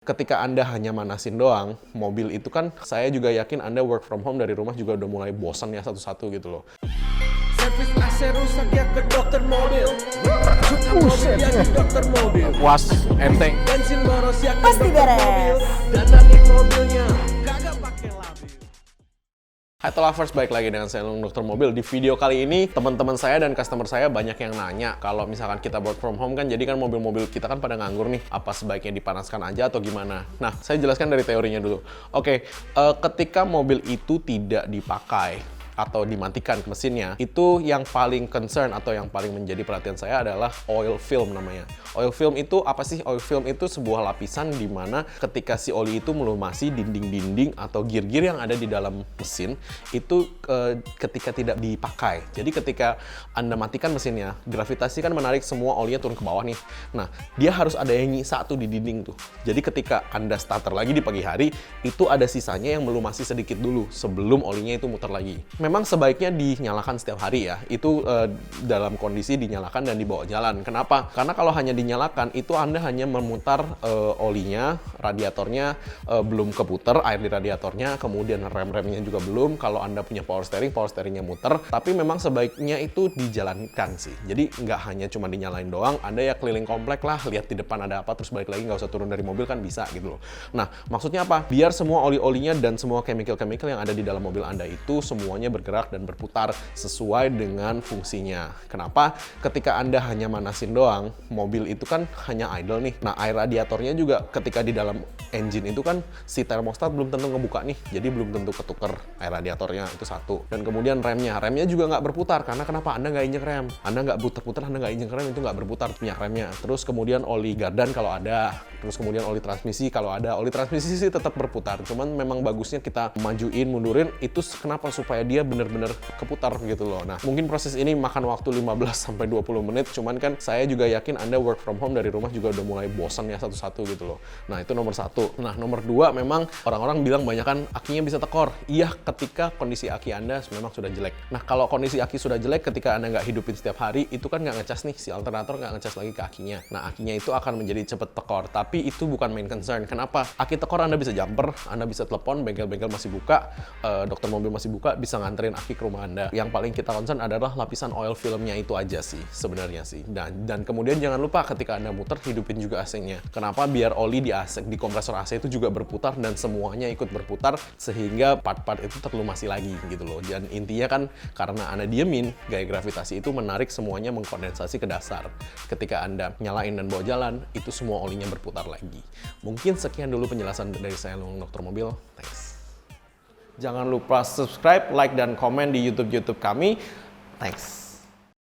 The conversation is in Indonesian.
Ketika Anda hanya manasin doang, mobil itu kan saya juga yakin Anda work from home dari rumah juga udah mulai bosan ya satu-satu gitu loh. Servis AC rusak ya ke dokter mobil. Mobil ya ke dokter mobil. Was enteng. Bensin boros ya ke Pasti dokter beres. mobil. Dan naik mobilnya kagak pakai labil. Hai lovers, balik lagi dengan saya Dokter Mobil. Di video kali ini teman-teman saya dan customer saya banyak yang nanya kalau misalkan kita work from home kan jadi kan mobil-mobil kita kan pada nganggur nih, apa sebaiknya dipanaskan aja atau gimana. Nah, saya jelaskan dari teorinya dulu. Oke, ketika mobil itu tidak dipakai atau dimatikan mesinnya, itu yang paling concern atau yang paling menjadi perhatian saya adalah oil film namanya. Oil film itu apa sih? Oil film itu sebuah lapisan di mana ketika si oli itu melumasi dinding-dinding atau gear-gear yang ada di dalam mesin itu ketika tidak dipakai. Jadi ketika Anda matikan mesinnya, gravitasi kan menarik semua olinya turun ke bawah nih. Nah, dia harus ada yang nyisa tuh di dinding tuh. Jadi ketika Anda starter lagi di pagi hari, itu ada sisanya yang melumasi sedikit dulu sebelum olinya itu muter lagi. Memang sebaiknya dinyalakan setiap hari ya. Itu dalam kondisi dinyalakan dan dibawa jalan. Kenapa? Karena kalau hanya dinyalakan, itu Anda hanya memutar olinya, radiatornya belum keputar, air di radiatornya, kemudian rem-remnya juga belum. Kalau Anda punya power steeringnya muter. Tapi memang sebaiknya itu dijalankan sih. Jadi nggak hanya cuma dinyalain doang, Anda ya keliling komplek lah, lihat di depan ada apa, terus balik lagi, nggak usah turun dari mobil kan bisa gitu loh. Nah, maksudnya apa? Biar semua oli-olinya dan semua chemical-chemical yang ada di dalam mobil Anda itu semuanya bergerak dan berputar sesuai dengan fungsinya. Kenapa? Ketika Anda hanya manasin doang, mobil itu kan hanya idle nih. Nah, air radiatornya juga ketika di dalam engine itu kan si termostat belum tentu ngebuka nih. Jadi belum tentu ketuker air radiatornya, itu satu. Dan kemudian remnya juga nggak berputar. Karena kenapa? Anda nggak injek rem. Anda nggak putar-putar, Anda nggak injek rem, itu nggak berputar minyak remnya. Terus kemudian oli gardan kalau ada. Terus kemudian oli transmisi kalau ada. Oli transmisi sih tetap berputar. Cuman memang bagusnya kita majuin, mundurin. Itu kenapa? Supaya dia bener-bener keputar gitu loh. Nah, mungkin proses ini makan waktu 15-20 menit. Cuman kan saya juga yakin Anda work from home dari rumah juga udah mulai bosan ya satu-satu gitu loh. Nah, itu nomor satu. Nah, nomor dua, memang orang-orang bilang banyak kan akinya bisa tekor. Iya, ketika kondisi aki Anda memang sudah jelek. Nah, kalau kondisi aki sudah jelek ketika Anda nggak hidupin setiap hari, itu kan nggak ngecas nih, si alternator nggak ngecas lagi ke akinya. Nah, akinya itu akan menjadi cepet tekor. Tapi itu bukan main concern. Kenapa? Aki tekor Anda bisa jumper, Anda bisa telepon, bengkel-bengkel masih buka, dokter mobil masih buka, bisa nganterin aki ke rumah Anda. Yang paling kita concern adalah lapisan oil filmnya itu aja sih sebenarnya sih. Dan kemudian jangan lupa ketika Anda muter, hidupin juga AC-nya. Kenapa? Biar oli di AC, di kompresor AC itu juga berputar dan semuanya ikut berputar sehingga part-part itu terlumasi lagi gitu loh. Dan intinya kan karena Anda diemin, gaya gravitasi itu menarik semuanya mengkondensasi ke dasar. Ketika Anda nyalain dan bawa jalan, itu semua olinya berputar lagi. Mungkin sekian dulu penjelasan dari saya Dokter Mobil. Thanks. Jangan lupa subscribe, like, dan komen di YouTube kami. Thanks.